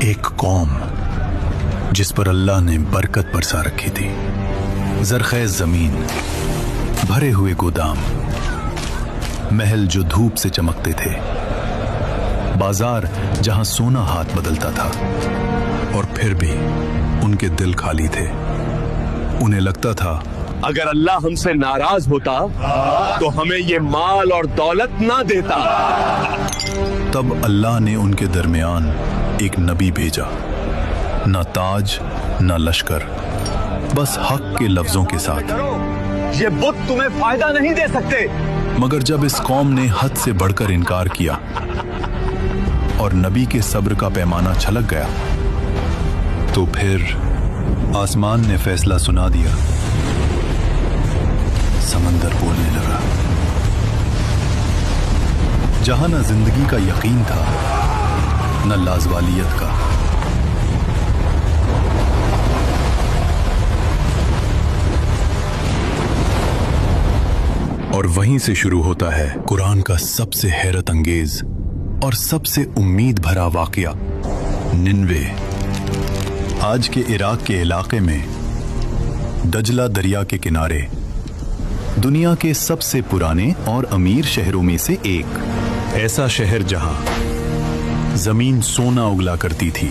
एक कौम जिस पर अल्लाह ने बरकत बरसा रखी थी, जरखेज जमीन, भरे हुए गोदाम, महल जो धूप से चमकते थे, बाजार जहां सोना हाथ बदलता था, और फिर भी उनके दिल खाली थे। उन्हें लगता था अगर अल्लाह हमसे नाराज होता तो हमें ये माल और दौलत ना देता। तब अल्लाह ने उनके दरमियान एक नबी भेजा, न ताज न लश्कर, बस हक के लफ्जों के साथ। ये बुत तुम्हें फायदा नहीं दे सकते। मगर जब इस कौम ने हद से बढ़कर इनकार किया और नबी के सब्र का पैमाना छलक गया, तो फिर आसमान ने फैसला सुना दिया। समंदर बोलने लगा। जहां न जिंदगी का यकीन था, न लाजवालियत का। और वहीं से शुरू होता है कुरान का सबसे हैरत अंगेज और सबसे उम्मीद भरा वाकया, निन्वे। आज के इराक के इलाके में दजला दरिया के किनारे दुनिया के सबसे पुराने और अमीर शहरों में से एक, ऐसा शहर जहां जमीन सोना उगला करती थी,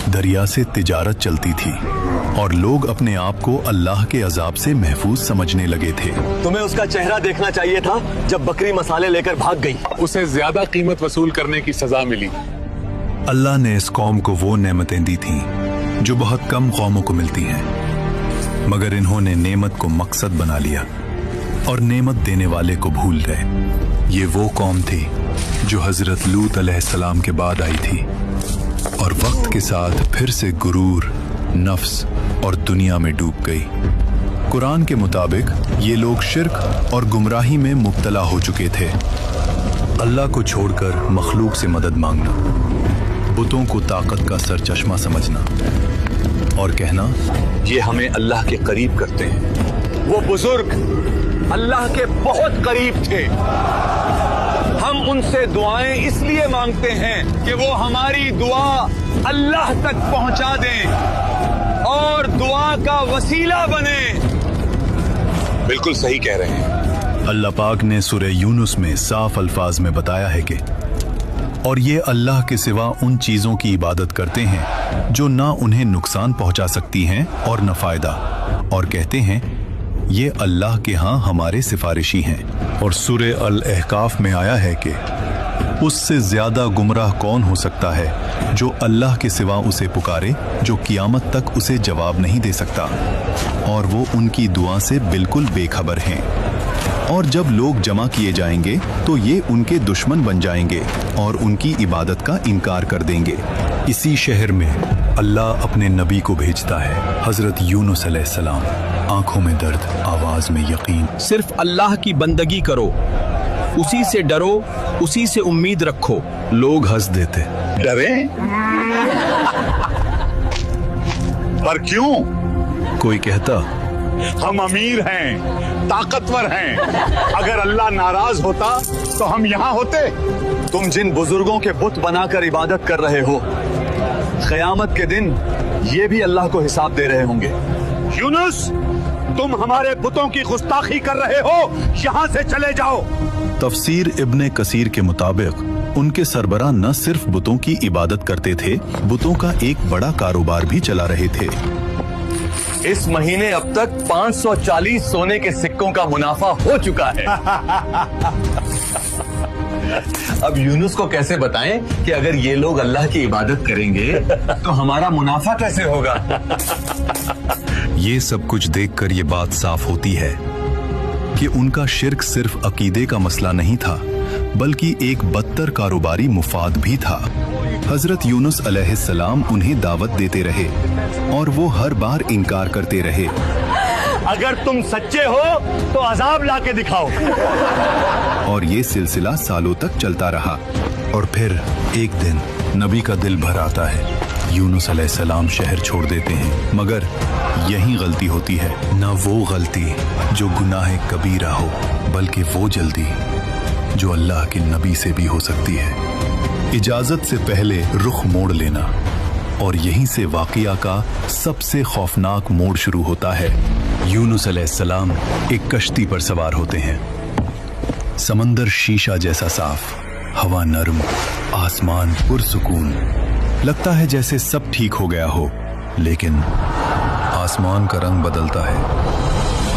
दरिया से तिजारत चलती थी और लोग अपने आप को अल्लाह के अजाब से महफूज समझने लगे थे। तुम्हें उसका चेहरा देखना चाहिए था जब बकरी मसाले लेकर भाग गई। उसे ज्यादा कीमत वसूल करने की सजा मिली। अल्लाह ने इस कौम को वो नेमतें दी थीं जो बहुत कम कौमों को मिलती हैं, मगर इन्होंने नेमत को मकसद बना लिया और नेमत देने वाले को भूल गए। ये वो कौम थी जो हजरत लूत अलैहिस्सलाम के बाद आई थी और वक्त के साथ फिर से गुरूर, नफ्स और दुनिया में डूब गई। कुरान के मुताबिक ये लोग शिर्क और गुमराही में मुब्तला हो चुके थे। अल्लाह को छोड़कर मखलूक से मदद मांगना, बुतों को ताकत का सरचश्मा समझना और कहना ये हमें अल्लाह के करीब करते हैं। वो बुजुर्ग अल्लाह के बहुत करीब थे। हम उनसे दुआएं इसलिए मांगते हैं कि वो हमारी दुआ अल्लाह तक पहुंचा दें और दुआ का वसीला बने। बिल्कुल सही कह रहे हैं। अल्लाह पाक ने सूरह यूनुस में साफ अल्फाज में बताया है कि और ये अल्लाह के सिवा उन चीजों की इबादत करते हैं जो ना उन्हें नुकसान पहुंचा सकती हैं और न फायदा, और कहते हैं ये अल्लाह के यहाँ हमारे सिफारिशी हैं। और सूरह अल अहकाफ में आया है कि उससे ज्यादा गुमराह कौन हो सकता है जो अल्लाह के सिवा उसे पुकारे, जो कियामत तक उसे जवाब नहीं दे सकता, और वो उनकी दुआ से बिल्कुल बेखबर हैं। और जब लोग जमा किए जाएंगे तो ये उनके दुश्मन बन जाएंगे और उनकी इबादत का इनकार कर देंगे। इसी शहर में अल्लाह अपने नबी को भेजता है, हजरत यूनुस अलैहिस्सलाम। आंखों में दर्द, आवाज में यकीन। सिर्फ अल्लाह की बंदगी करो, उसी से डरो, उसी से उम्मीद रखो। लोग हंस देते। डरे? पर क्यों? कोई कहता हम अमीर हैं, ताकतवर हैं, अगर अल्लाह नाराज होता तो हम यहाँ होते। तुम जिन बुजुर्गों के बुत बनाकर इबादत कर रहे हो, क़यामत के दिन ये भी अल्लाह को हिसाब दे रहे होंगे। यूनुस, तुम हमारे बुतों की गुस्ताखी कर रहे हो, यहाँ से चले जाओ। तफसीर इब्ने कसीर के मुताबिक उनके सरबराह न सिर्फ बुतों की इबादत करते थे, बुतों का एक बड़ा कारोबार भी चला रहे थे। इस महीने अब तक 540 सोने के सिक्कों का मुनाफा हो चुका है। अब यूनुस को कैसे बताएं कि अगर ये लोग अल्लाह की इबादत करेंगे तो हमारा मुनाफा कैसे होगा? ये सब कुछ देखकर ये बात साफ होती है कि उनका शिर्क सिर्फ अकीदे का मसला नहीं था, बल्कि एक बदतर कारोबारी मुफाद भी था। हजरत यूनुस अलैहिस्सलाम उन्हें दावत देते रहे और वो हर बार इनकार करते रहे। अगर तुम सच्चे हो तो अजाब लाके दिखाओ। और ये सिलसिला सालों तक चलता रहा। और फिर एक दिन नबी का दिल भर आता है। यूनुस अलैहिस्सलाम शहर छोड़ देते हैं, मगर यही गलती होती है, ना वो गलती जो गुनाह कबीरा हो, बल्कि वो जल्दी जो अल्लाह के नबी से भी हो सकती है। इजाजत से पहले रुख मोड़ लेना, और यहीं से वाक़िया का सबसे खौफनाक मोड़ शुरू होता है। यूनुस अलैहिस्सलाम एक कश्ती पर सवार होते हैं। समंदर शीशा जैसा साफ, हवा नरम, आसमान पुरसुकून। लगता है जैसे सब ठीक हो गया हो, लेकिन आसमान का रंग बदलता है,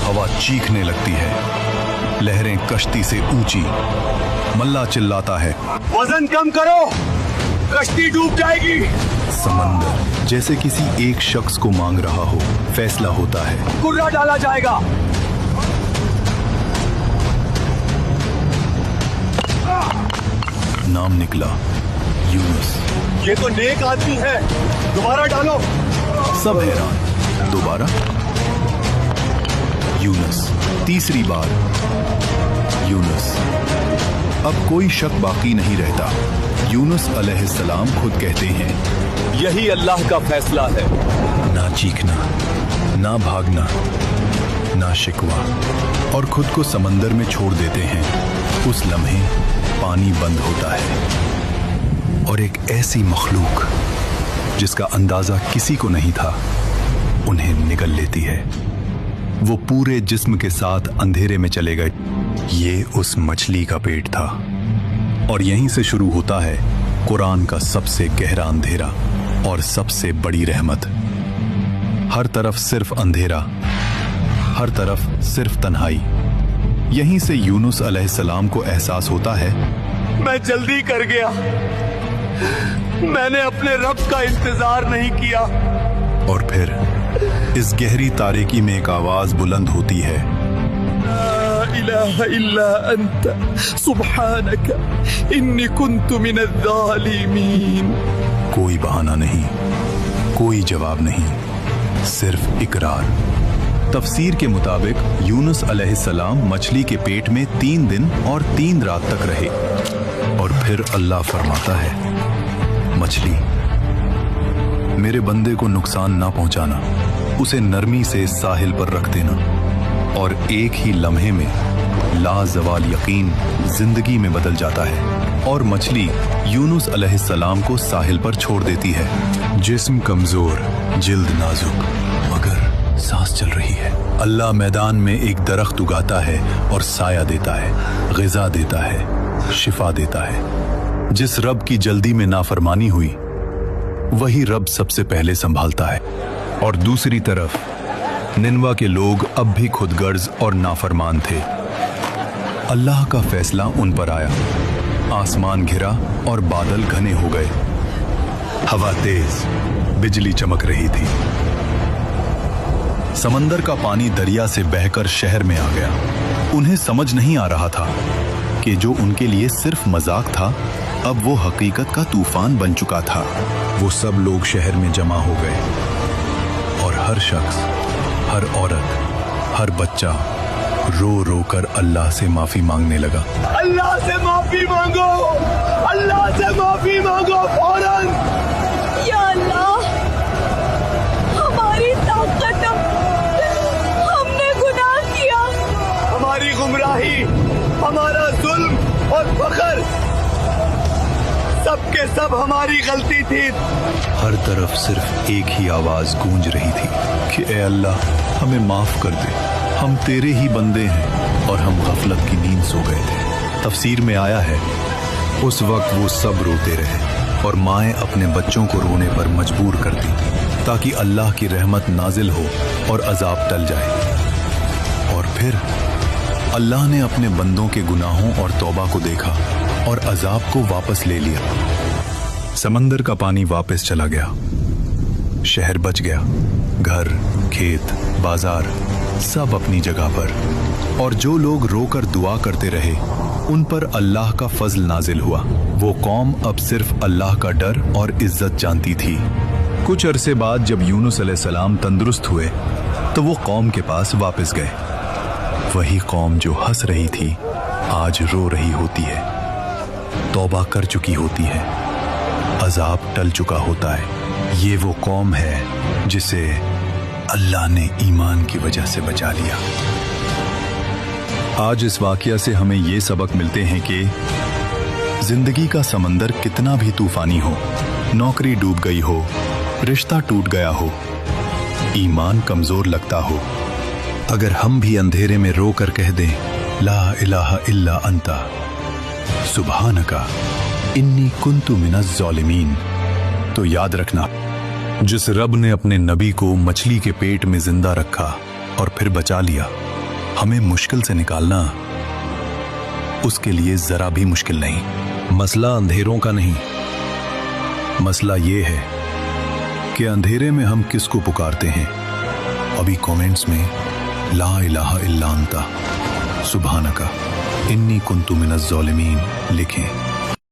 हवा चीखने लगती है, लहरें कश्ती से ऊंची। मल्ला चिल्लाता है, वजन कम करो, कश्ती डूब जाएगी। समंदर जैसे किसी एक शख्स को मांग रहा हो। फैसला होता है, कुर्रा डाला जाएगा। नाम निकला यूनुस। ये तो नेक आदमी है, दोबारा डालो। सब हैरान। दोबारा यूनुस, तीसरी बार यूनुस। अब कोई शक बाकी नहीं रहता। यूनुस अलैहिस्सलाम खुद कहते हैं, यही अल्लाह का फैसला है। ना चीखना, ना भागना, ना शिकवा, और खुद को समंदर में छोड़ देते हैं। उस लम्हे पानी बंद होता है और एक ऐसी मखलूक जिसका अंदाजा किसी को नहीं था उन्हें निगल लेती है। वो पूरे जिस्म के साथ अंधेरे में चले गए। ये उस मछली का पेट था, और यहीं से शुरू होता है कुरान का सबसे गहरा अंधेरा और सबसे बड़ी रहमत। हर तरफ सिर्फ अंधेरा, हर तरफ सिर्फ तन्हाई। यहीं से यूनुस अलैहिस्सलाम को एहसास होता है, मैं जल्दी कर गया, मैंने अपने रब का इंतजार नहीं किया। और फिर इस गहरी तारीकी में एक आवाज बुलंद होती है, ला इलाहा इल्ला अंत सुब्हानका इन्नी कुन्तु मिनज़्ज़ालिमीन। कोई बहाना नहीं, कोई जवाब नहीं, सिर्फ इकरार। तफसीर के मुताबिक यूनुस अलैहिस्सलाम मछली के पेट में 3 दिन और 3 रात तक रहे, और फिर अल्लाह फरमाता है, मछली, मेरे बंदे को नुकसान ना पहुंचाना, उसे नरमी से साहिल पर रख देना। और एक ही लम्हे में लाजवाल यकीन जिंदगी में बदल जाता है, और मछली यूनुस अलैहिस्सलाम को साहिल पर छोड़ देती है। जिस्म कमजोर, जिल्द नाजुक, मगर सांस चल रही है। अल्लाह मैदान में एक दरख्त उगाता है और साया देता है, ग़िज़ा देता है, शिफा देता है। जिस रब की जल्दी में नाफरमानी हुई, वही रब सबसे पहले संभालता है। और दूसरी तरफ निनवा के लोग अब भी खुदगर्ज और नाफरमान थे। अल्लाह का फैसला उन पर आया। आसमान घिरा और बादल घने हो गए। हवा तेज, बिजली चमक रही थी। समंदर का पानी दरिया से बहकर शहर में आ गया। उन्हें समझ नहीं आ रहा था कि जो उनके लिए सिर्फ मजाक था, अब वो हकीकत का तूफान बन चुका था। वो सब लोग शहर में जमा हो गए, और हर शख्स, हर औरत, हर बच्चा रो रो कर अल्लाह से माफी मांगने लगा। अल्लाह से माफी मांगो, अल्लाह से माफी मांगो फौरन। या अल्लाह, हमारी ताकत, हमने गुनाह किया। हमारी गुमराही, हमारा जुल्म और फखर, सब के सब हमारी गलती थी। हर तरफ सिर्फ एक ही आवाज गूंज रही थी कि ए अल्लाह, हमें माफ कर दे, हम तेरे ही बंदे हैं और हम गफलत की नींद सो गए थे। तफसीर में आया है, उस वक्त वो सब रोते रहे और माएं अपने बच्चों को रोने पर मजबूर कर दी, ताकि अल्लाह की रहमत नाजिल हो और अजाब टल जाए। और फिर अल्लाह ने अपने बंदों के गुनाहों और तौबा को देखा और अजाब को वापस ले लिया। समंदर का पानी वापस चला गया, शहर बच गया, घर, खेत, बाजार सब अपनी जगह पर। और जो लोग रोकर दुआ करते रहे, उन पर अल्लाह का फजल नाजिल हुआ। वो कौम अब सिर्फ अल्लाह का डर और इज्जत जानती थी। कुछ अरसे बाद जब यूनुस अलैहिस्सलाम तंदुरुस्त हुए, तो वो कौम के पास वापस गए। वही कौम जो हंस रही थी, आज रो रही होती है, तौबा कर चुकी होती है, अजाब टल चुका होता है। ये वो कौम है जिसे अल्लाह ने ईमान की वजह से बचा लिया। आज इस वाकया से हमें ये सबक मिलते हैं कि जिंदगी का समंदर कितना भी तूफानी हो, नौकरी डूब गई हो, रिश्ता टूट गया हो, ईमान कमजोर लगता हो, अगर हम भी अंधेरे में रो कर कह दें ला इलाहा इल्ला अंता सुब्हानका इन्नी कुन्तु मिनज़ ज़ालिमीन, तो याद रखना, जिस रब ने अपने नबी को मछली के पेट में जिंदा रखा और फिर बचा लिया, हमें मुश्किल से निकालना उसके लिए जरा भी मुश्किल नहीं। मसला अंधेरों का नहीं, मसला ये है कि अंधेरे में हम किसको पुकारते हैं। अभी कमेंट्स में ला इलाहा इल्ला अंता सुब्हानका इन्नी कुन्तु मिनज़ ज़ालिमीन लिखें।